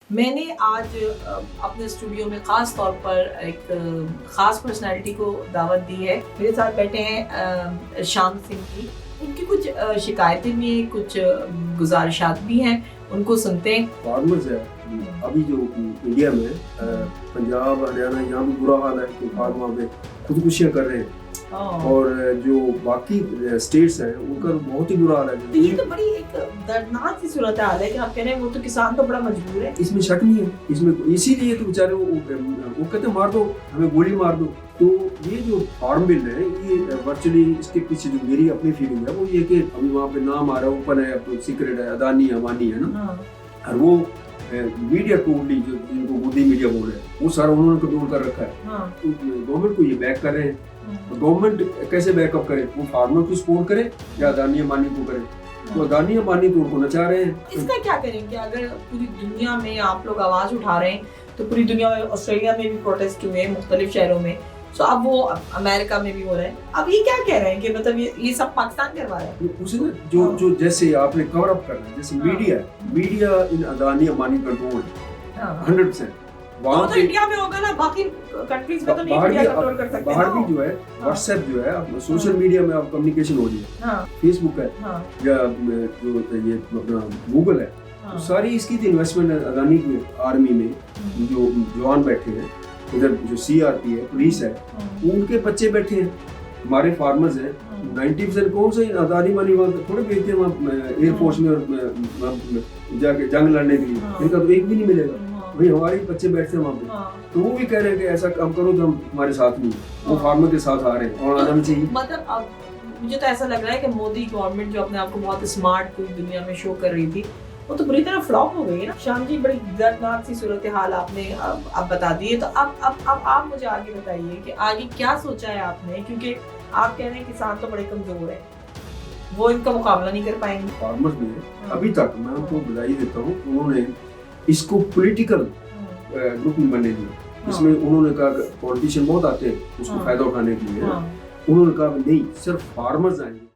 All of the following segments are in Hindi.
मैंने आज अपने स्टूडियो में ख़ास तौर पर एक ख़ास पर्सनालिटी को दावत दी है। मेरे साथ बैठे हैं शाम सिंह जी। उनकी कुछ शिकायतें भी हैं, कुछ गुज़ारिशात भी हैं, उनको सुनते हैं। फार्मर्स है अभी जो इंडिया में पंजाब हरियाणा यहाँ भी बुरा हाल है कि फार्म वहाँ पे खुदकुशियाँ कर रहे हैं और जो बाकी स्टेट्स हैं उनका तो बहुत ही बुरा हाल तो है। ये तो बड़ी एक दर्दनाक सी सूरत हाल है कि आप कह रहे हैं वो तो किसान तो बड़ा मजबूर है। इसमें शक नहीं है, इसमें इसीलिए तो बेचारे वो कहते हैं मार दो, हमें गोली मार दो। तो ये जो फार्म बिल है ये वर्चुअली इसके पीछे जो मेरी अपनी फीलिंग है वो ये कि अभी वहाँ पे नाम आ रहा है, ओपन है, सीक्रेट है, अदानी अंबानी है ना, और वो मीडिया टोटली जो जिनको मोदी मीडिया बोल रहे हैं वो सारा उन्होंने कंट्रोल कर रखा है। तो गवर्नमेंट को ये बैक कर रहे हैं। गवर्नमेंट कैसे बैकअप करे, वो फार्मर को सपोर्ट करे या अदानी अंबानी को करे? तो अदानी अंबानी तो उनको नचा रहे हैं। इसका क्या करेंगे अगर पूरी दुनिया में आप लोग आवाज उठा रहे हैं? तो पूरी दुनिया में, ऑस्ट्रेलिया में भी प्रोटेस्ट हुए मुख्तलिफ शहरों में, तो अब वो अमेरिका में भी हो रहे हैं। अब ये क्या कह रहे हैं कि मतलब ये सब पाकिस्तान करवा रहा है? उसे जो जैसे आपने कवर अप करना है, जैसे मीडिया इन अदानी अंबानी कंट्रोल 100%। वहाँ तो इंडिया में होगा ना, बाकी कंट्रीज में तो नहीं मीडिया कंट्रोल कर सकते। बाहर भी जो है व्हाट्सएप जो है सोशल मीडिया में अब कम्युनिकेशन हो रही है, फेसबुक है या जो ये अपना गूगल है, तो सारी इसकी इन्वेस्टमेंट है अदानी की आर्मी में। जो जवान बैठे हैं इधर, जो सीआरपी है, पुलिस है, उनके बच्चे बैठे हैं, हमारे फार्मर्स हैं। 90% कौन से अदानी वाली वहाँ थोड़े भेजते हैं वहाँ एयरफोर्स में जाके जंग लड़ने के लिए, इनका तो एक भी नहीं मिलेगा। भाई हमारे बच्चे बैठते हैं वहाँ पे, तो वो भी कह रहे हैं कि ऐसा काम करो तो हम हमारे साथ नहीं, वो फार्मर के साथ आ रहे हैं और आना भी चाहिए। मतलब अब मुझे तो ऐसा लग रहा है कि मोदी गवर्नमेंट जो अपने आप को बहुत स्मार्ट पूरी दुनिया में शो कर रही थी, वो तो बुरी तरह फ्लॉप हो गई है ना। शाम जी, बड़ी दर्दनाक सी सूरत हाल आपने अब बता दी है। तो अब आप मुझे आगे बताइए कि आगे क्या सोचा है आपने, क्योंकि आप कह रहे हैं किसान तो बड़े कमजोर है, वो इनका मुकाबला नहीं कर पाएंगे। फार्मर्स ने अभी तक, मैं उनको बधाई देता हूँ, उन्होंने इसको पॉलिटिकल ग्रुप में बनने दिया। इसमें उन्होंने कहा पॉलिटिशियन बहुत आते हैं उसको फायदा उठाने के लिए, उन्होंने कहा नहीं, सिर्फ फार्मर्स आएंगे।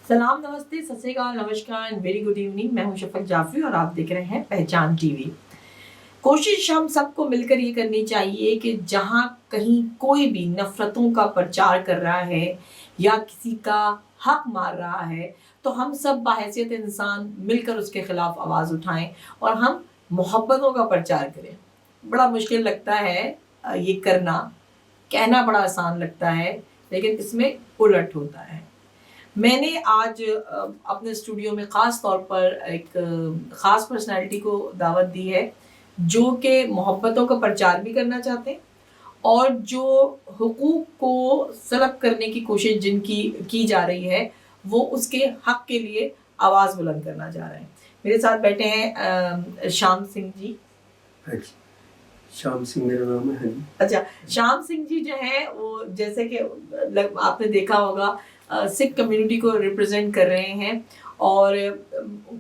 सलाम, नमस्ते, सत श्री अकाल, नमस्कार एंड वेरी गुड इवनिंग। मैं हूं शफक जाफरी और आप देख रहे हैं पहचान टीवी। कोशिश हम सबको मिलकर ये करनी चाहिए कि जहां कहीं कोई भी नफरतों का प्रचार कर रहा है या किसी का हक मार रहा है, तो हम सब बाहैसियत इंसान मिलकर उसके खिलाफ आवाज़ उठाएं और हम मोहब्बतों का प्रचार करें। बड़ा मुश्किल लगता है ये करना, कहना बड़ा आसान लगता है, लेकिन इसमें उलट होता है। मैंने आज अपने स्टूडियो में ख़ास तौर पर एक ख़ास पर्सनालिटी को दावत दी है, जो कि मोहब्बतों का प्रचार भी करना चाहते हैं और जो हुकूक को सलब करने की कोशिश जिनकी की जा रही है, वो उसके हक के लिए आवाज़ बुलंद करना चाह रहे हैं। मेरे साथ बैठे हैं शाम सिंह जी। शाम सिंह मेरा नाम है। अच्छा, शाम सिंह जी जो है वो, जैसे कि आपने देखा होगा, सिख कम्युनिटी को रिप्रेजेंट कर रहे हैं और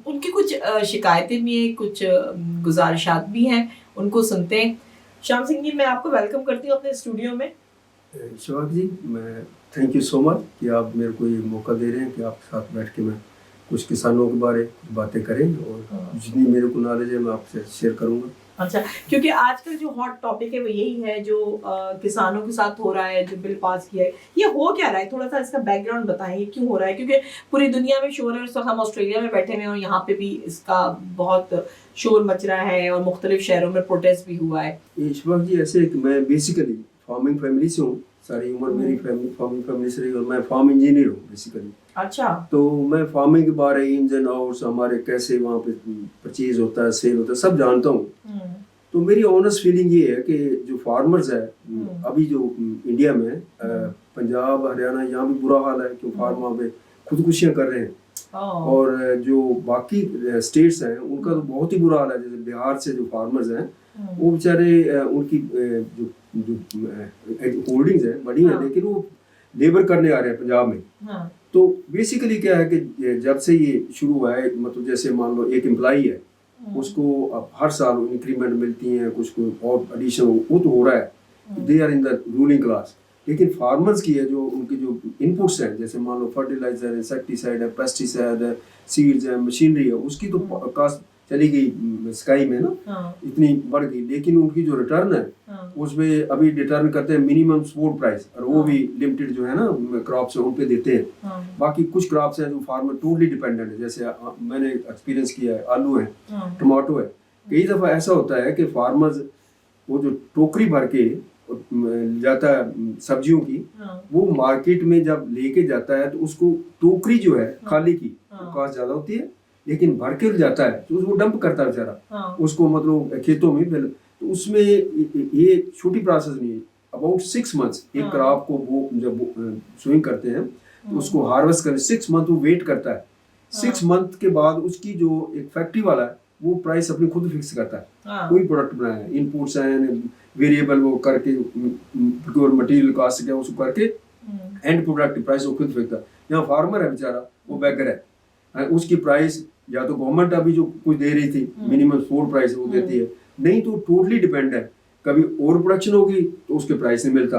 उनकी कुछ शिकायतें भी हैं, कुछ गुजारिशात भी हैं, उनको सुनते हैं। शाम सिंह जी, मैं आपको वेलकम करती हूँ अपने स्टूडियो में। शफक जी, मैं थैंक यू सो मच कि आप मेरे को ये मौका दे रहे हैं कि आपके साथ बैठ के मैं कुछ किसानों के बारे बातें करें और जितनी मेरे को नॉलेज है मैं आपसे शेयर करूँगा। अच्छा, क्योंकि आजकल जो हॉट टॉपिक है वो यही है जो किसानों के साथ हो रहा है, जो बिल पास किया है, ये हो क्या रहा है? थोड़ा सा इसका बैकग्राउंड बताएं, क्यों हो रहा है? क्योंकि पूरी दुनिया में शोर है, उस वक्त हम ऑस्ट्रेलिया में बैठे हुए हैं और यहाँ पे भी इसका बहुत शोर मच रहा है और मुख्तलिफ शहरों में प्रोटेस्ट भी हुआ है। इस वक्त जी ऐसे कि मैं बेसिकली फार्मिंग फैमिली से हूँ, सारी उम्र मेरी फार्मिंग फैमिली से रही और मैं फार्म इंजीनियर हूँ बेसिकली। अच्छा, तो मैं फार्मिंग के बारे, इंज एंड आउट्स, हमारे कैसे वहाँ पे परचेज होता है, सेल होता है, सब जानता हूँ। तो मेरी ऑनेस्ट फीलिंग ये है कि जो फार्मर्स है अभी जो इंडिया में पंजाब हरियाणा यहाँ भी बुरा हाल है कि फार्म वहाँ पे खुदकुशियाँ कर रहे हैं और जो बाकी स्टेट्स हैं उनका तो बहुत ही बुरा हाल है। जैसे बिहार से जो फार्मर्स हैं वो बेचारे, उनकी जो होल्डिंग्स है बड़ी है, लेकिन वो लेबर करने आ रहे हैं पंजाब में। तो बेसिकली क्या है कि जब से ये शुरू हुआ है, मतलब जैसे मान लो एक एम्प्लॉई है, उसको अब हर साल इंक्रीमेंट मिलती है, कुछ को और एडिशन वो तो हो रहा है, they are in the ruling class. लेकिन फार्मर्स की है जो उनके जो इनपुट्स हैं, जैसे मान लो फर्टिलाइजर, इंसेक्टिसाइड है, पेस्टिसाइड है, सीड्स है, मशीनरी है, उसकी तो कास्ट चली गई स्काई में ना, इतनी बढ़ गई। लेकिन उनकी जो रिटर्न है उसमें अभी डिटर्न करते हैं मिनिमम सपोर्ट प्राइस, और वो भी लिमिटेड जो है ना क्रॉप्स है उन पे देते हैं। बाकी कुछ क्रॉप्स हैं जो फार्मर टोटली डिपेंडेंट है, जैसे मैंने एक्सपीरियंस किया है, आलू है, टमाटो है। कई दफ़ा ऐसा होता है कि फार्मर्स वो जो टोकरी भर के जाता है सब्जियों की, वो मार्केट में जब लेके जाता है तो उसको टोकरी जो है खाली की कॉस्ट ज्यादा होती है, लेकिन भर के जाता है तो उसको डंप करता है बेचारा, उसको मतलब खेतों में फिर। तो उसमें ये छोटी प्रोसेस नहीं है, अबाउट 6 मंथ्स एक क्रॉप को वो जब सोइंग करते हैं तो उसको हार्वेस्ट करने 6 मंथ वो वेट करता है। 6 मंथ के बाद उसकी जो एक फैक्ट्री वाला है वो प्राइस अपनी खुद फिक्स करता है। कोई प्रोडक्ट बनाया है, इनपुट्स हैं, वेरिएबल वो करके प्रोक्योर मटेरियल कॉस्ट क्या उसको करके एंड प्रोडक्ट प्राइस वो खुद फिक्स। यहाँ फार्मर है बेचारा, वो बैगर है, उसकी प्राइस या तो गवर्नमेंट अभी जो कुछ दे रही थी मिनिमम सपोर्ट प्राइस वो देती है, नहीं तो टोटली डिपेंड है। कभी ओवर प्रोडक्शन होगी तो उसके प्राइस नहीं मिलता,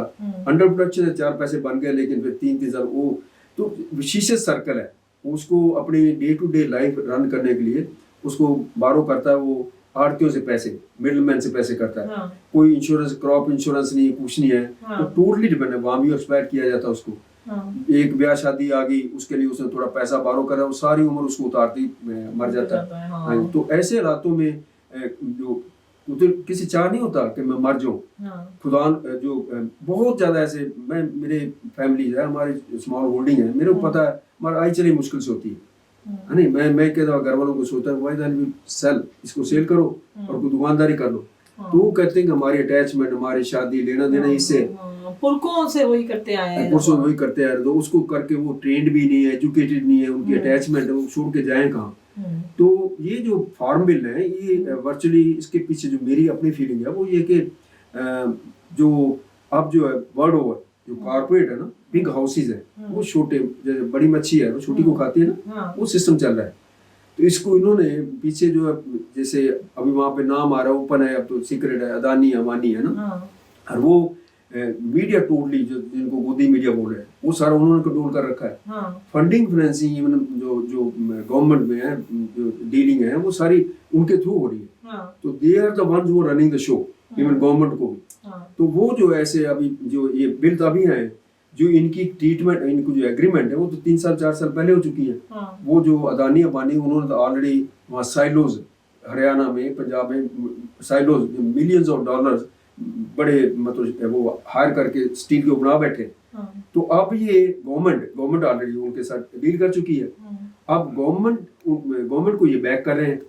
अंडर प्रोडक्शन है 4 पैसे बन गए लेकिन फिर 3 साल वो तो विशेष सर्कल है। उसको अपनी day to day life run करने के लिए उसको बारो करता है, वो आड़तियों से पैसे, मिडलमैन से पैसे करता है। कोई इंश्योरेंस, क्रॉप इंश्योरेंस नहीं, कुछ नहीं है, तो टोटली डिपेंड है। वहां भी एक्सपेक्ट किया जाता है उसको। एक ब्याह शादी आ गई, उसके लिए उसने थोड़ा पैसा बारो करा, वो सारी उम्र उसको उतारती मर जाता है। तो ऐसे हालातों में जो तो किसी चाह नहीं होता कि मैं मर जाऊं। खुदा जो बहुत ज्यादा ऐसे, मैं मेरे फैमिली है, हमारी स्मॉल होल्डिंग है, मेरे को पता है हमारा आई चली मुश्किल से होती है नहीं। मैं कहता हूँ घर वालों को सोचता है वाई सेल, इसको सेल करो और कोई दुकानदारी कर लो। तो वो कहते हैं कि हमारी अटैचमेंट, हमारी शादी, लेना देना इससे पुरखों से वही करते आए हैं, पुरखों से वही करते आए, तो उसको करके वो ट्रेंड भी नहीं है, एजुकेटेड नहीं है, उनकी अटैचमेंट है, वो छोड़ के जाए कहाँ। तो ये जो फार्म बिल है, ये वर्चुअली इसके पीछे जो मेरी अपनी फीलिंग है वो ये कि जो अब जो है वर्ल्ड ओवर जो कॉर्पोरेट है ना, बिग हाउसेज है, वो छोटे, जैसे बड़ी मच्छी है वो छोटी को खाती है ना, वो सिस्टम चल रहा है। तो इसको इन्होंने पीछे जो है, जैसे अभी वहां पे नाम आ रहा है, ओपन है, अब तो सीक्रेट है, अदानी अंबानी है ना, और वो मीडिया टोटली जो जिनको गोदी मीडिया बोल रहे हैं वो सारा उन्होंने कंट्रोल कर रखा है। फंडिंग फाइनेंसिंग इवन जो गवर्नमेंट में है, जो डीलिंग है, वो सारी उनके थ्रू हो रही है। तो they are the ones who are running the show, even government को भी। तो वो जो ऐसे अभी जो ये बिल अभी है, जो इनकी ट्रीटमेंट, इनको जो एग्रीमेंट है वो तो 3 साल 4 साल पहले हो चुकी है। वो जो अदानी अंबानी, उन्होंने तो ऑलरेडी वहाँ साइलोज, हरियाणा में, पंजाब में साइलोज मिलियंस ऑफ डॉलर्स बड़े मतलब वो हायर करके स्टील के बना बैठे। तो अब ये गवर्नमेंट ऑलरेडी उनके साथ डील कर चुकी है। अब गवर्नमेंट को ये बैक कर रहे हैं।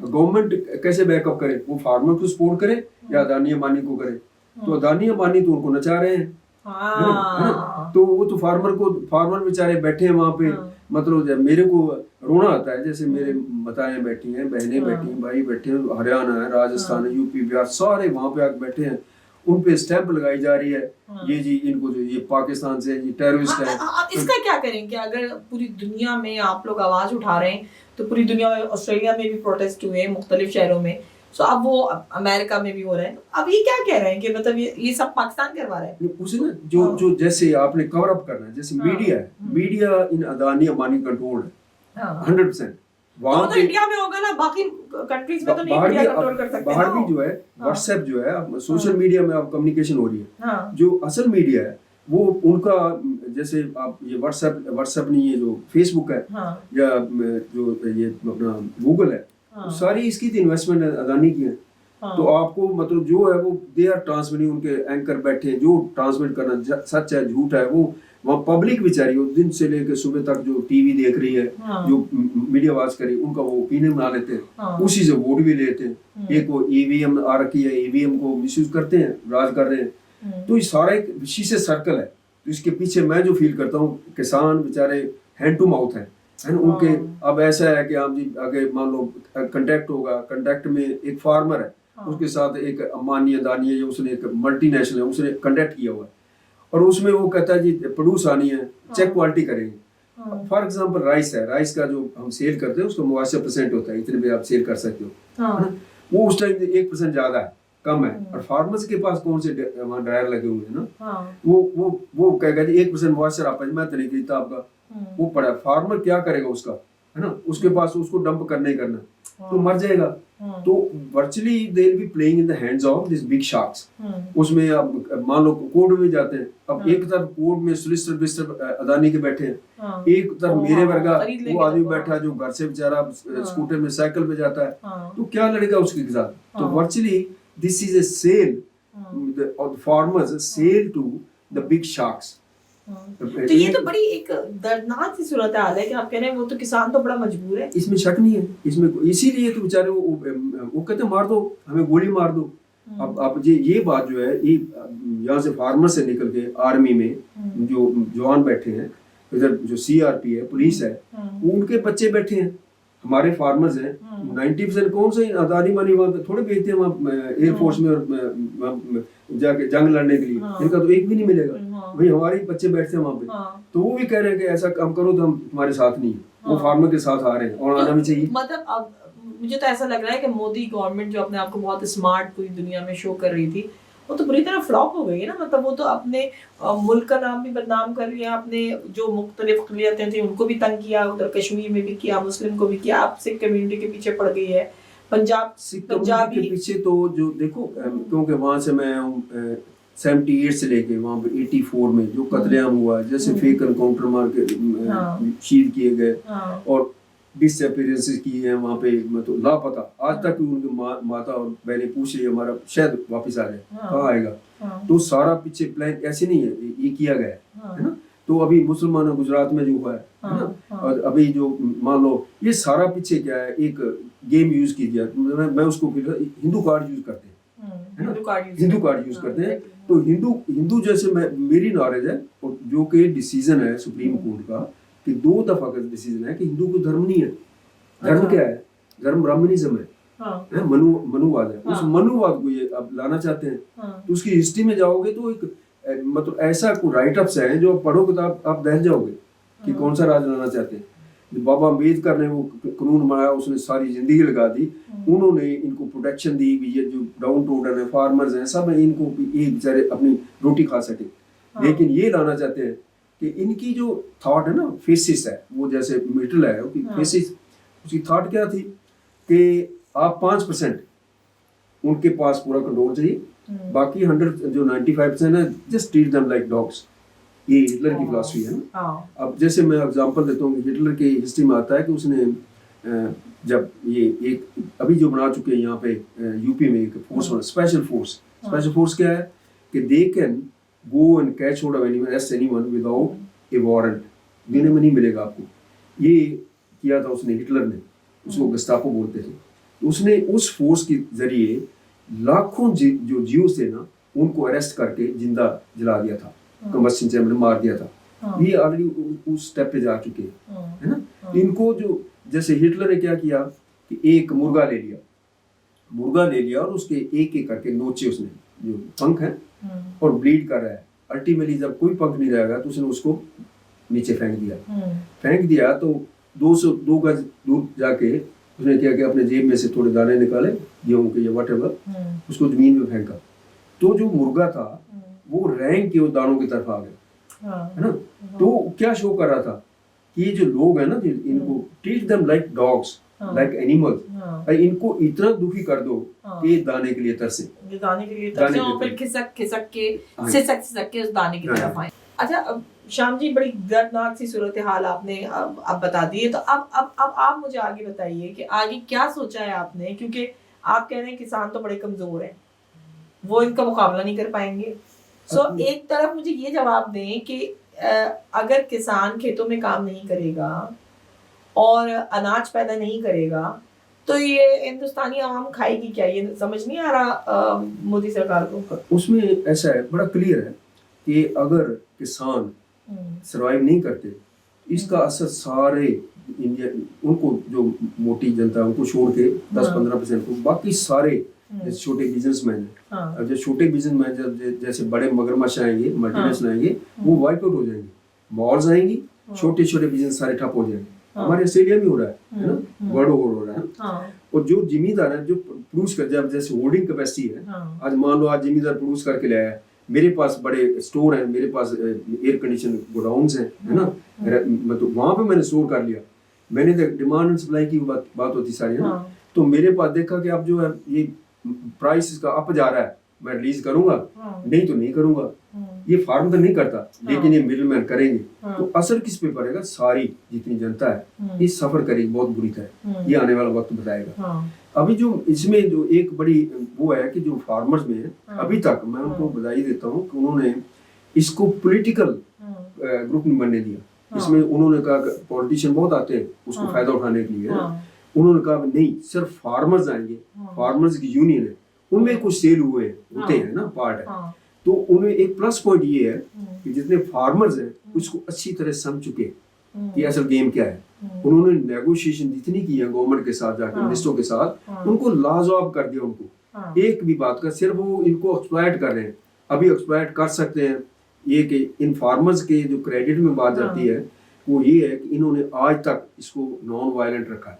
गवर्नमेंट कैसे बैकअप करे, वो फार्मर को सपोर्ट करे या अदानी अंबानी को करे। तो अदानी अंबानी तो उनको नचा रहे हैं, है ना? तो वो तो फार्मर बेचारे बैठे हैं वहां पे। मतलब मेरे को रोना आता है, जैसे मेरे बताएं बैठी हैं, बहनें बैठी हैं, भाई बैठे हैं, हरियाणा है, राजस्थान है, यूपी, बिहार, सारे वहां पे आके बैठे हैं। उन पे स्टैंप लगाई जा रही है, ये जी इनको जो ये पाकिस्तान से ये टेररिस्ट है। इसका क्या करेंगे? अगर पूरी दुनिया में आप लोग आवाज उठा रहे हैं, तो पूरी दुनिया में, ऑस्ट्रेलिया में भी प्रोटेस्ट हुए मुख्तलिफ शहरों में, तो अब वो अमेरिका में भी हो रहे हैं। अब ये क्या कह रहे हैं कि मतलब ये सब पाकिस्तान करवा रहा है? उसे ना जो जैसे आपने कवर अप करना है, जैसे मीडिया है, मीडिया इन अदानी अंबानी कंट्रोल है 100%। वहाँ तो इंडिया में होगा ना, बाकी कंट्रीज में तो नहीं मीडिया कंट्रोल कर सकते। बाहर भी जो है व्हाट्सएप जो है, सोशल मीडिया में अब कम्युनिकेशन हो रही है। जो असल मीडिया है वो उनका, जैसे आप ये व्हाट्सएप नहीं, ये जो फेसबुक है या जो ये अपना गूगल है, सारी इसकी इन्वेस्टमेंट अदानी की है। तो आपको मतलब जो है वो दे आर ट्रांसमिटिंग, उनके एंकर बैठे हैं, जो ट्रांसमिट करना सच है झूठ है, वो वहाँ पब्लिक बेचारी वो दिन से लेकर सुबह तक जो टीवी देख रही है, जो मीडिया वाच कर रही है, उनका वो ओपिनियन बना लेते हैं, उसी से वोट भी लेते हैं। एक वो ईवीएम आ रखी है, ईवीएम को मिसयूज करते हैं, राज कर रहे हैं। तो ये सारा एक विशेष सर्कल है। तो इसके पीछे मैं जो फील करता हूँ, किसान बेचारे हैंड टू माउथ है ना उनके। अब ऐसा है कि आप जी आगे मान लो कंटेक्ट होगा, कंटेक्ट में एक फार्मर है, उसके साथ एक अंबानी अदानी है, उसने एक मल्टीनेशनल है, उसने कंटेक्ट किया हुआ है, और उसमें वो कहता है जी प्रोड्यूस आनी है, चेक क्वालिटी करेंगे। फॉर एग्जाम्पल राइस है, राइस का जो हम सेल करते हैं उसका 82% होता है, इतने पे आप सेल कर सकते हो, है ना? वो उस टाइम 1% ज्यादा है, कम है। और फार्मर्स के पास कौन से वहाँ ड्रायर लगे हुए हैं ना, वो कहेगा जी 1% मॉइस्चर आप, मैं तो नहीं खरीदता आपका। वो पड़ा, फार्मर क्या करेगा उसका, है ना? उसके पास उसको डंप करना ही करना, तो मर जाएगा। तो virtually they will be playing in the hands of this big sharks. उसमें अब मान लो कोर्ट में जाते हैं, अब एक तरफ कोर्ट में सोलिसिटर बिस्टर अदानी के बैठे हैं, एक तरफ मेरे वर्गा वो आदमी बैठा है जो घर से बेचारा स्कूटर में साइकिल पे जाता है, तो क्या लड़ेगा उसके साथ? तो virtually this is a sale of the farmers, a sale to the big sharks. तो ये तो बड़ी एक दर्दनाक सी सूरत हाल है कि आप कह रहे हैं वो तो किसान तो बड़ा मजबूर है। इसमें शक नहीं है, इसमें इसीलिए तो बेचारे वो कहते मार दो, हमें गोली मार दो। अब ये बात जो है, ये यहाँ से फार्मर से निकल के आर्मी में जो जवान बैठे हैं, इधर जो सीआरपी है, पुलिस है, उनके बच्चे बैठे हैं, हमारे फार्मर्स हैं। 90% कौन से अदानी मानी वहाँ पे थोड़े भेजते हैं वहाँ एयरफोर्स में और जाके जंग लड़ने के लिए, इनका तो एक भी नहीं मिलेगा। भाई हमारे बच्चे बैठते हैं वहाँ पे, तो वो भी कह रहे हैं कि ऐसा काम करो तो हम तुम्हारे साथ नहीं है, वो फार्मर के साथ आ रहे हैं और आना भी चाहिए। मतलब अब मुझे तो ऐसा लग रहा है कि मोदी गवर्नमेंट जो अपने आप को बहुत स्मार्ट पूरी दुनिया में शो कर रही थी, वो तो बुरी तरह फ्लॉप हो गई है ना। मतलब वो तो अपने मुल्क का नाम भी बदनाम कर लिया, अपने जो मुख्तलिफ अक़लियतें थी उनको भी तंग किया, उधर कश्मीर में भी किया, मुस्लिम को भी किया, आप सिख कम्युनिटी के पीछे पड़ गई है, पंजाब के पीछे। तो जो देखो, क्योंकि वहाँ से मैं 78 से लेके वहाँ पे 84 में जो कत्लेआम हुआ, जैसे फेक एनकाउंटर मार के शहीद किए गए और डिसअपीयरेंसेस की हैं वहाँ पे, मतलब लापता आज तक उनके माता और बहनें पूछ रही है हमारा शायद वापस आ जाए, कहाँ आएगा? तो सारा पीछे प्लान ऐसे नहीं है, ये किया गया है ना। तो अभी मुसलमानों गुजरात में जो हुआ है ना, और अभी जो मान लो ये सारा पीछे क्या है, एक गेम यूज की गया, मैं उसको हिंदू कार्ड यूज करते हैं, हिंदू कार्ड यूज करते हैं। तो हिंदू जैसे मेरी नॉलेज है, जो कि डिसीजन है सुप्रीम कोर्ट का कि 2 दफा का डिसीजन है कि हिंदू को धर्म नहीं है। धर्म क्या है? धर्म ब्राह्मणिज्म है, मनुवाद है। उस मनुवाद को ये अब लाना चाहते हैं। तो उसकी हिस्ट्री में जाओगे तो एक मतलब ऐसा कोई राइटअप्स है जो पढ़ोगे तो आप दहल जाओगे कि कौन सा राज लाना चाहते हैं। बाबा अम्बेडकर ने वो कानून बनाया, उसने सारी जिंदगी लगा दी, उन्होंने इनको प्रोटेक्शन दी, ये जो डाउन टोडन है, फार्मर्स हैं, सब इनको ये बेचारे अपनी रोटी खा सके। लेकिन ये लाना चाहते हैं कि इनकी जो थॉट है ना, फेसिस है, वो जैसे मिटल है फेसिस, उसकी थॉट क्या थी कि आप 5% उनके पास पूरा कंट्रोल चाहिए, बाकी 95% है just treat them like dogs. ये हिटलर की फिलॉसफी है ना। अब जैसे मैं एग्जांपल देता हूँ कि हिटलर की हिस्ट्री में आता है कि उसने जब ये एक अभी जो बना चुके हैं यहाँ पे यूपी में एक फोर्स, स्पेशल फोर्स क्या है कि they can go and catch hold of anyone, arrest anyone without A warrant, देने में नहीं मिलेगा आपको। ये किया था उसने, हिटलर ने, उसको गस्तापो बोलते थे। तो उसने उस फोर्स के जरिए लाखों जो जीव थे ना, उनको अरेस्ट करके जिंदा जला दिया था, कंबस्शन चैम्बर में मार दिया था। ये ऑलरेडी उस स्टेप पे जा चुके हैं, है ना। इनको जो जैसे हिटलर ने क्या किया कि एक मुर्गा ले लिया और उसके एक करके नोचे उसने, जो पंख है और ब्लीड कर रहा है। अल्टीमेटली जब कोई पंख नहीं रहेगा तो उसने उसको नीचे फेंक दिया। तो 202 गज दूर जाके उसने क्या किया, अपने जेब में से थोड़े दाने निकाले गेहूं के या व्हाटएवर, उसको जमीन में फेंका। तो जो मुर्गा था वो रैंक के दानों की तरफ आ गया, है ना। तो क्या शो कर रहा था कि ये जो लोग हैं ना, इनको treat them like dogs, like animals, इनको इतना दुखी कर दो कि दाने के लिए तरसे और फिर खिसक के सिसक के उस दाने की तरफ आए। अच्छा श्याम जी, बड़ी दर्दनाक सी सूरत हाल आपने अब बता दी है। तो अब आप मुझे आगे बताइए कि आगे क्या सोचा है आपने, क्योंकि आप कह रहे हैं किसान तो बड़े कमजोर हैं, वो इनका मुकाबला नहीं कर पाएंगे। एक तरफ मुझे ये जवाब दें कि अगर किसान खेतों में काम नहीं करेगा और अनाज पैदा नहीं करेगा तो ये हिंदुस्तानी आवाम खाएगी क्या? ये समझ नहीं आ रहा मोदी सरकार को। उसमें ऐसा है, बड़ा क्लियर है कि अगर किसान सरवाइव नहीं करते, इसका असर सारे इंडिया, उनको जो मोटी जनता उनको छोड़ के 10-15% को, बाकी सारे जैसे छोटे बिजनेसमैन है, अब जो छोटे बिजनेसमैन जैसे बड़े मगरमच्छ आएंगे, मल्टीनेशनल आएंगे, वो वाइप आउट हो जाएंगे। मॉल्स आएंगी, छोटे छोटे बिजनेस सारे ठप हो जाएंगे। हमारे ऑस्ट्रेलिया में हो रहा है ना, वर्ल्ड ओवर हो रहा है। और जो जिम्मेदार है जो प्रोड्यूस कर, जब जैसे होल्डिंग कैपेसिटी है, आज मान लो आज जिम्मेदार प्रोड्यूस करके लाया है, मेरे पास बड़े स्टोर हैं, मेरे पास एयर कंडीशन गोडाउन्स हैं, है ना, मतलब वहां पे मैंने स्टोर कर लिया। मैंने डिमांड एंड सप्लाई की बात होती सारी है ना, तो मेरे पास देखा कि अब जो है ये प्राइस इसका अप जा रहा है, मैं रिलीज करूंगा, नहीं तो नहीं करूंगा। ये फार्म तो नहीं करता, लेकिन ये मिडलमैन करेंगे। तो असर किस पे पड़ेगा? सारी जितनी जनता है ये सफर करेगी बहुत बुरी तरह, ये आने वाला वक्त बताएगा। अभी जो इसमें जो एक बड़ी वो है कि जो फार्मर्स में है, अभी तक मैं उनको बधाई देता हूँ कि उन्होंने इसको पॉलिटिकल ग्रुप नहीं बनने दिया। इसमें उन्होंने कहा पॉलिटिशियन बहुत आते हैं उसको फायदा उठाने के लिए, उन्होंने कहा नहीं, सिर्फ फार्मर्स आएंगे, फार्मर्स की यूनियन है, उनमें कुछ सेल हुए होते हैं ना, पार्ट है। तो उन्हें एक प्लस पॉइंट ये है कि जितने फार्मर्स हैं उसको अच्छी तरह समझ चुके कि असल गेम क्या है। उन्होंने नेगोशिएशन जितनी की है गवर्नमेंट के साथ जाकर, मिनिस्टरों के साथ, उनको लाजवाब कर दिया उनको। एक भी बात का सिर्फ वो इनको एक्सप्लॉइट कर रहे हैं, अभी एक्सप्लॉइट कर सकते हैं। ये कि इन फार्मर्स के जो क्रेडिट में बात जाती है वो ये है कि इन्होंने आज तक इसको नॉन वायलेंट रखा है,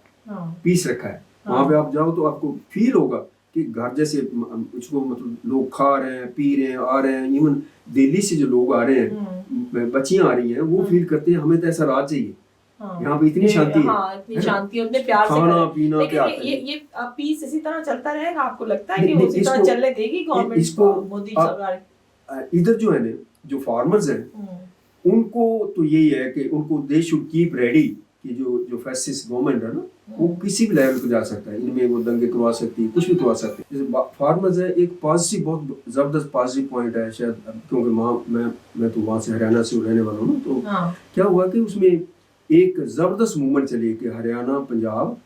पीस रखा है। वहां पे आप जाओ तो आपको फील होगा कि घर जैसे इसको, मतलब लोग खा रहे हैं, पी रहे हैं, आ रहे हैं। इवन दिल्ली से जो लोग आ रहे हैं, बच्चियां आ रही हैं, वो फील करते हैं हमें तो ऐसा राज चाहिए। यहाँ पे इतनी शांति है, इतनी शांति, उतने प्यार से खाना पीना लेकिन ये पीस इसी तरह चलता रहेगा? आपको लगता है कि उसी तरह चलने देगी गवर्नमेंट इसको, मोदी सरकार? इधर जो है ना, जो फार्मर्स हैं उनको तो यही है कि उनको दे शुड कीप रेडी कि जो फैसिस्ट गवर्नमेंट है ना, वो किसी भी लेवल पे जा सकता है, इनमें वो दंगे करवा सकती है, कुछ भी करवा सकती है। जैसे फार्मर्स है, एक पॉजिटिव, बहुत जबरदस्त पॉजिटिव पॉइंट है शायद, क्योंकि मैं तो वहाँ से हरियाणा से रहने वाला हूँ। तो क्या हुआ कि उसमें एक जबरदस्त मूवमेंट चली कि हरियाणा, पंजाब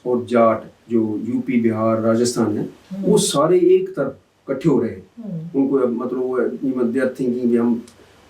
और जाट जो यूपी, बिहार, राजस्थान है, वो सारे एक तरफ इकट्ठे हो रहे हैं। उनको मतलब दे आर थिंकिंग हम,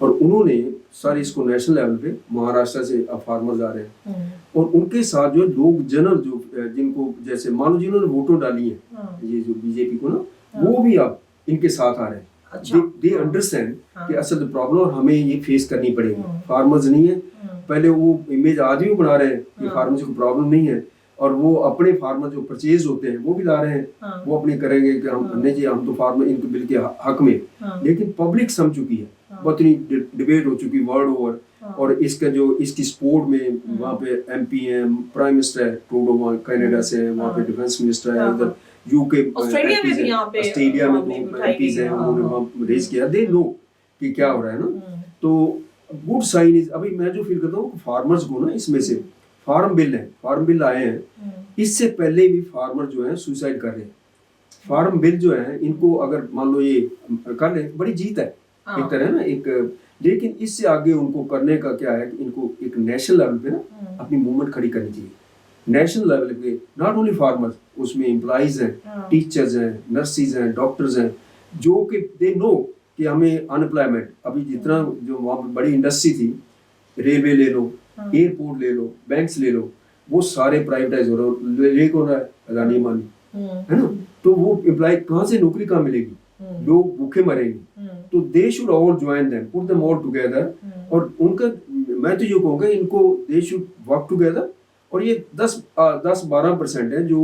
और उन्होंने सारे इसको नेशनल लेवल पे, महाराष्ट्र से अब फार्मर्स आ रहे हैं, और उनके साथ जो लोग जनरल जो जिनको जैसे मान लो जिन्होंने वोटों डाली है ये जो बीजेपी को ना, वो भी अब इनके साथ आ रहे हैं। दे अंडरस्टैंड कि असल प्रॉब्लम और हमें ये फेस करनी पड़ेगी, फार्मर्स नहीं है। पहले वो इमेज आज भी बना रहे हैं कि फार्मर्स को प्रॉब्लम नहीं है, और वो अपने फार्मर जो परचेज होते हैं वो भी ला रहे हैं, वो अपने करेंगे कि हम नहीं जी, हम तो फार्मर इनके बिल के हक में। लेकिन पब्लिक समझ चुकी है, बहुत ही डिबेट हो चुकी वर्ल्ड ओवर, और इसका जो इसकी सपोर्ट में वहाँ पे एमपी है, प्राइम मिनिस्टर है ट्रूडो, वहाँ कनाडा से है, वहाँ पे डिफेंस मिनिस्टर है, इधर यूके, ऑस्ट्रेलिया में तो एमपीज हैं, उन्होंने वहाँ रेज किया, दे नो कि क्या हो रहा है ना। तो गुड साइन इज, अभी मैं जो फील करता हूँ फार्मर्स को ना, इसमें से फार्म बिल आए हैं, इससे पहले भी फार्मर जो है सुसाइड कर रहे हैं। फार्म बिल जो है, इनको अगर मान लो ये कर ले, बड़ी जीत है एक तरह ना, एक। लेकिन इससे आगे उनको करने का क्या है कि इनको एक नेशनल लेवल पे ना अपनी मूवमेंट खड़ी करनी चाहिए। नेशनल लेवल पे नॉट ओनली फार्मर्स, उसमें एम्प्लॉइज हैं, टीचर्स हैं, नर्सिस हैं, डॉक्टर्स हैं, जो कि दे नो कि हमें अनएम्प्लॉयमेंट, अभी जितना जो वहाँ पर बड़ी इंडस्ट्री थी, रेलवे ले लो, एयरपोर्ट ले लो, बैंक्स ले लो, वो सारे प्राइवेटाइज हो रहे, ले कौन रहा है? अदानी अंबानी, है ना। तो वो एम्प्लॉय कहाँ से, नौकरी कहाँ मिलेगी? लोग भूखे मरेंगे। तो they should all join them, put them all together, और उनका मैं तो ये कहूँगा इनको दे शुड वर्क टुगेदर। और ये 10-12% है जो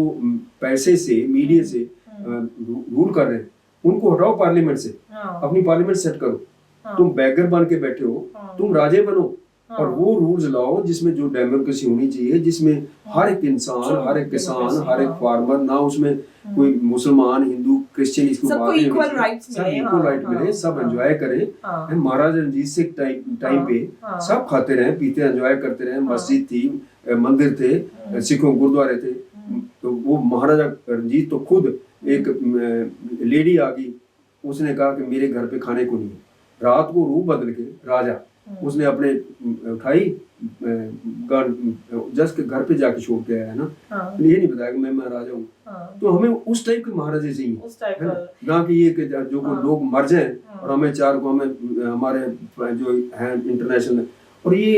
पैसे से, मीडिया से रूल कर रहे हैं, उनको हटाओ पार्लियामेंट से, अपनी पार्लियामेंट सेट करो। तुम बैगर बन के बैठे हो, तुम राजे बनो, और वो रूल्स लाओ जिसमें जो डेमोक्रेसी होनी चाहिए, जिसमें हर एक इंसान, हर एक किसान, हर एक फार्मर, ना उसमें कोई मुसलमान, हिंदू, क्रिश्चियन, इसको सबको इक्वल राइट मिले, सब एंजॉय करें। महाराजा रंजीत सिंह टाइम पे सब खाते रहे, पीते, एंजॉय करते रहे। मस्जिद थी, मंदिर थे, सिखों गुरुद्वारे थे। तो वो महाराजा रंजीत तो खुद, एक लेडी आ गई, उसने कहा कि मेरे घर पे खाने को नहीं है, रात को रूप बदल के राजा उसने अपने उठाई जस्ट के घर पे जाके छोड़ के आया है ना। ये नहीं बताया कि मैं राजा हूँ। तो हमें उस टाइप के महाराजे चाहिए, ना कि ये कि जो लोग मर जाएं और हमें चार को, हमें हमारे जो है इंटरनेशनल, और ये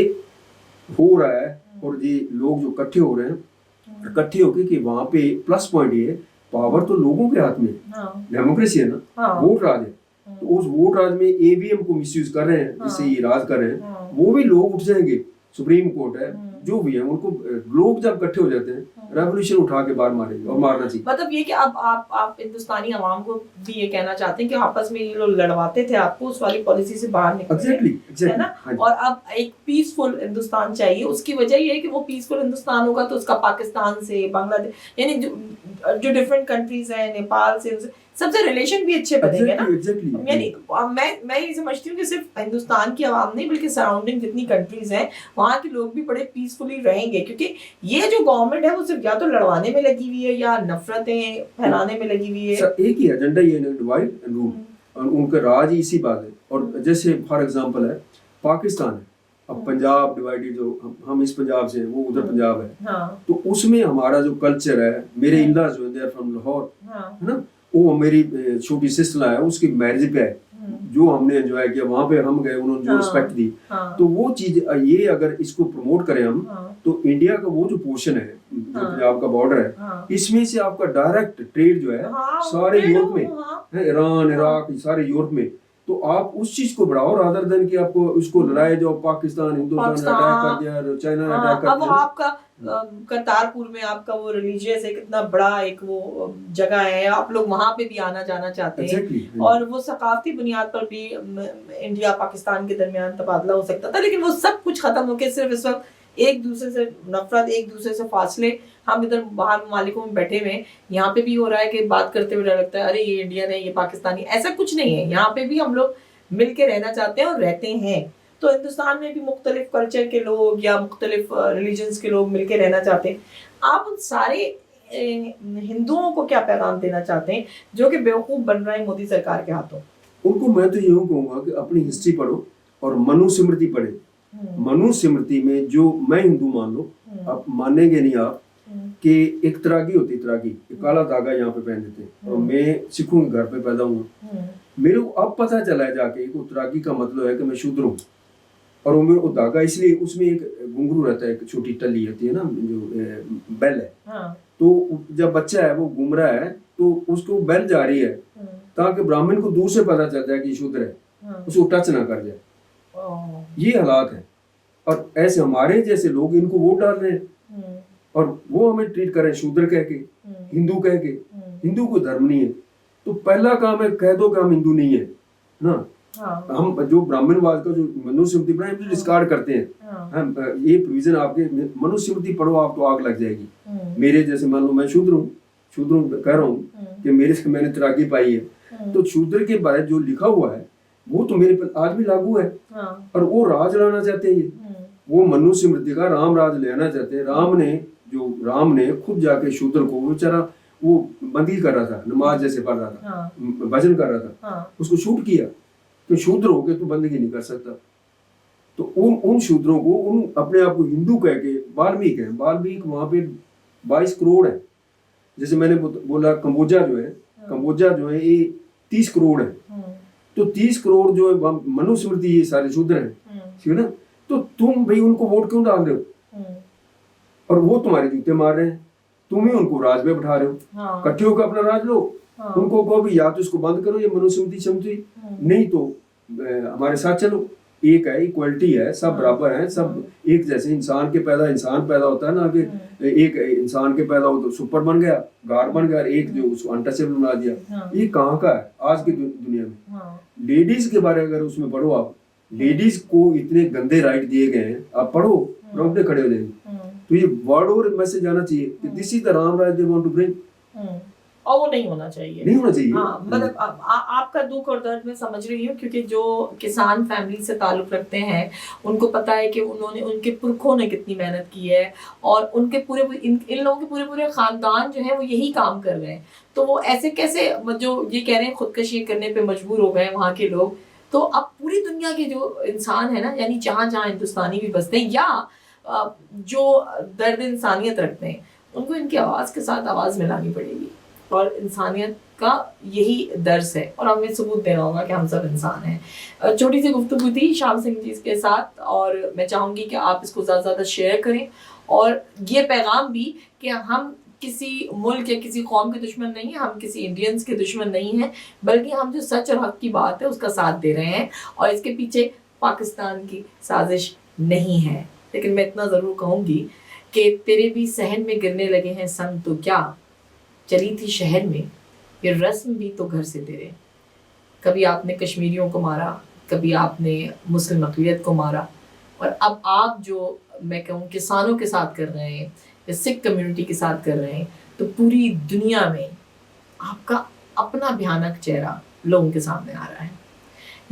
हो रहा है। और ये लोग जो इकट्ठे हो रहे हैं, इकट्ठे होके कि वहाँ पे प्लस पॉइंट ये, पावर तो लोगों के हाथ में, डेमोक्रेसी है ना, वोट राज है। तो उस वोट राज में ईवीएम को मिसयूज कर रहे हैं, जिससे ये राज कर रहे हैं, वो भी लोग उठ जाएंगे, सुप्रीम कोर्ट है, जो भी है, उनको लोग जब इकट्ठे हो जाते हैं रेवोल्यूशन उठा के बाहर मारेंगे और मारना चाहिए। मतलब ये कि अब आप हिंदुस्तानी आवाम को भी ये कहना चाहते हैं कि आपस में ये लोग लड़वाते थे आपको उस वाली पॉलिसी से बाहर निकले, एग्जैक्टली है ना? और अब एक पीसफुल हिंदुस्तान चाहिए। उसकी वजह ये है कि वो पीसफुल हिंदुस्तान होगा तो उसका पाकिस्तान से, बांग्लादेश, यानी जो डिफरेंट कंट्रीज हैं, नेपाल से, सबसे रिलेशन भी अच्छे बनेंगे ना। यानी मैं ये समझती हूँ कि सिर्फ हिंदुस्तान की आवाम नहीं बल्कि सराउंडिंग जितनी कंट्रीज हैं वहाँ के लोग भी बड़े पीसफुली रहेंगे, क्योंकि ये जो गवर्नमेंट है वो सिर्फ या तो लड़वाने में लगी हुई है या नफरतें फैलाने में लगी हुई है। एक ही एजेंडा ये डिवाइड एंड रूल, और उनका राज ही इसी बात है। और जैसे फॉर एग्जांपल है पाकिस्तान है, अब पंजाब डिवाइडेड, जो हम इस पंजाब से हैं वो उधर पंजाब है, तो उसमें हमारा जो कल्चर है, मेरे इन-लॉज जो है दे आर फ्रॉम लाहौर, है ना, वो मेरी छोटी सिस्टर है उसकी मैरिज पे है, जो हमने एंजॉय किया वहां पे, हम गए, उन्होंने जो रिस्पेक्ट दी, तो वो चीज ये अगर इसको प्रमोट करें हम, तो इंडिया का वो जो पोर्शन है जो पंजाब का बॉर्डर है, इसमें से आपका डायरेक्ट ट्रेड जो है सारे यूरोप में, ईरान, इराक, सारे यूरोप में, तो आप उस चीज को बढ़ाओ रादर देन कि आपको उसको लड़ाए जाओ, पाकिस्तान हिंदुस्तान ने अटैक कर दिया, चाइना ने अटैक कर दिया। अब आपका करतारपुर में आपका वो रिलीजियस है, कितना बड़ा एक वो जगह है, आप लोग वहां पे भी आना जाना चाहते हैं। Exactly. और वो सकाफती बुनियाद पर भी इंडिया पाकिस्तान के दरमियान तबादला हो सकता था, लेकिन वो सब कुछ खत्म होके सिर्फ इस वक्त एक दूसरे से नफरत, एक दूसरे से फासले, हम इधर बाहर ममालिकों में बैठे हुए, यहाँ पे भी हो रहा है कि बात करते हुए डर लगता है अरे ये इंडियन है, ये पाकिस्तानी, ऐसा कुछ नहीं है। यहाँ पे भी हम लोग मिल के रहना चाहते हैं और रहते हैं। तो हिंदुस्तान में भी मुख्तलिफ कल्चर के लोग या मुख्तलिफ रिलीजन्स के लोग मिल के रहना चाहते हैं। आप उन सारे हिंदुओं को क्या पैगाम देना चाहते हैं जो कि बेवकूफ़ बन रहा है मोदी सरकार के हाथों? उनको मैं तो यूँ कहूँगा कि अपनी हिस्ट्री पढ़ो और मनुस्मृति पढ़े। मनुस्मृति में जो, मैं हिंदू मान लो, आप मानेंगे नहीं आप, कि एक तरागी होती, तरागी काला धागा यहाँ पे पहन देते हैं, और मैं सिखों के घर पे पैदा हुआ, मेरे को अब पता चला है जाके कि तरागी का मतलब है कि मैं शूद्र हूँ, और वो धागा इसलिए, उसमें एक घुंघरू रहता है, एक छोटी टल्ली होती है ना, जो बेल है, तो जब बच्चा है वो घूम रहा है तो उसको बेल जा रही है ताकि ब्राह्मण को दूर से पता चल जाए कि शूद्र है, उसको टच ना कर जाए। ये हालात है, और ऐसे हमारे जैसे लोग इनको वोट डाल रहे हैं और वो हमें ट्रीट करें शूद्र कह के, हिंदू कह के। हिंदू को धर्म नहीं है, तो पहला काम है कह दो कि हम हिंदू नहीं है ना। हम जो ब्राह्मणवाद का जो मनुस्मृति पढ़ा है डिस्कार्ड करते हैं। हम ये प्रोविजन आपके मनुस्मृति पढ़ो, आपको आग लग जाएगी। मेरे जैसे मान लो मैं शूद्र हूँ कह रहा हूँ कि मेरे से मैंने तराकी पाई है, तो शूद्र के बारे जो लिखा हुआ है वो तो मेरे पर आज भी लागू है। और वो राज लाना चाहते हैं, वो मनुस्मृति का राम राज लेना चाहते हैं। राम ने खुद जाके शूद्र को, बेचारा वो बंदी कर रहा था, नमाज जैसे पढ़ रहा था, भजन कर रहा था, उसको शूट किया कि शूद्र होके तू बंदगी नहीं कर सकता। तो उन शूद्रों को, उन अपने आप को हिंदू कह के, वाल्मीकि है, वाल्मीकि वहां पे 22 करोड़ है। जैसे मैंने बोला कंबोजा जो है ये 30 करोड़ है, तो 30 करोड़ जो है मनुस्मृति ये सारे शूद्र हैं, ठीक है ना। तो तुम भाई उनको वोट क्यों डाल रहे हो? और वो तुम्हारे जूते मार रहे हैं, तुम ही उनको राज में बैठा रहे हो। इकट्ठे होकर अपना राज लो। उनको कहो भी या तो इसको बंद करो ये मनुस्मृति, नहीं तो हमारे साथ चलो। एक है, इक्वलिटी है, सब बराबर हैं, सब एक जैसे। इंसान पैदा होता है ना, कि एक इंसान के पैदा हो तो सुपर बन गया, गार बन गया, एक जो उसको अनटचेबल बना दिया। ये कहाँ का है आज की दुनिया में? लेडीज के बारे में अगर उसमें पढ़ो आप, लेडीज को इतने गंदे राइट दिए गए हैं, आप पढ़ो, रोंगटे खड़े हो जाएंगे। तो ये वर्ड और मैसेज आना चाहिए कि this is the Ram Raj they want to bring, और वो नहीं होना चाहिए। हाँ, मतलब आपका दुख और दर्द मैं समझ रही हूँ, क्योंकि जो किसान फैमिली से ताल्लुक रखते हैं उनको पता है कि उनके पुरखों ने कितनी मेहनत की है, और उनके इन लोगों के पूरे खानदान जो है वो यही काम कर रहे हैं। तो वो ऐसे कैसे जो ये कह रहे हैं खुदकशी करने पे मजबूर हो गए वहाँ के लोग। तो अब पूरी दुनिया के जो इंसान है ना, यानी जहाँ जहाँ हिंदुस्तानी भी बसते हैं या जो दर्द इंसानियत रखते हैं, उनको इनकी आवाज़ के साथ आवाज़ मिलानी पड़ेगी। और इंसानियत का यही दर्स है, और हमें सबूत देना होगा कि हम सब इंसान हैं। छोटी सी गुफ्तगू थी श्याम सिंह जी के साथ, और मैं चाहूँगी कि आप इसको ज़्यादा से ज़्यादा शेयर करें, और ये पैगाम भी कि हम किसी मुल्क या किसी कौम के दुश्मन नहीं है, हम किसी इंडियंस के दुश्मन नहीं हैं, बल्कि हम जो सच और हक की बात है उसका साथ दे रहे हैं, और इसके पीछे पाकिस्तान की साजिश नहीं है। लेकिन मैं इतना ज़रूर कहूँगी कि तेरे भी सहन में गिरने लगे हैं संग तो क्या, चली थी शहर में ये रस्म भी तो घर से तेरे। कभी आपने कश्मीरियों को मारा, कभी आपने मुस्लिम अक़लियत को मारा, और अब आप जो मैं कहूँ किसानों के साथ कर रहे हैं या सिख कम्युनिटी के साथ कर रहे हैं, तो पूरी दुनिया में आपका अपना भयानक चेहरा लोगों के सामने आ रहा है।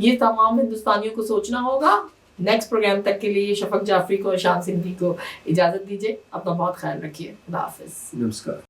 ये तमाम हिंदुस्तानियों को सोचना होगा। नेक्स्ट प्रोग्राम तक के लिए शफक जाफरी को और शान सिंधी को इजाज़त दीजिए। अपना बहुत ख्याल रखिए। खुदा हाफिज़। नमस्कार।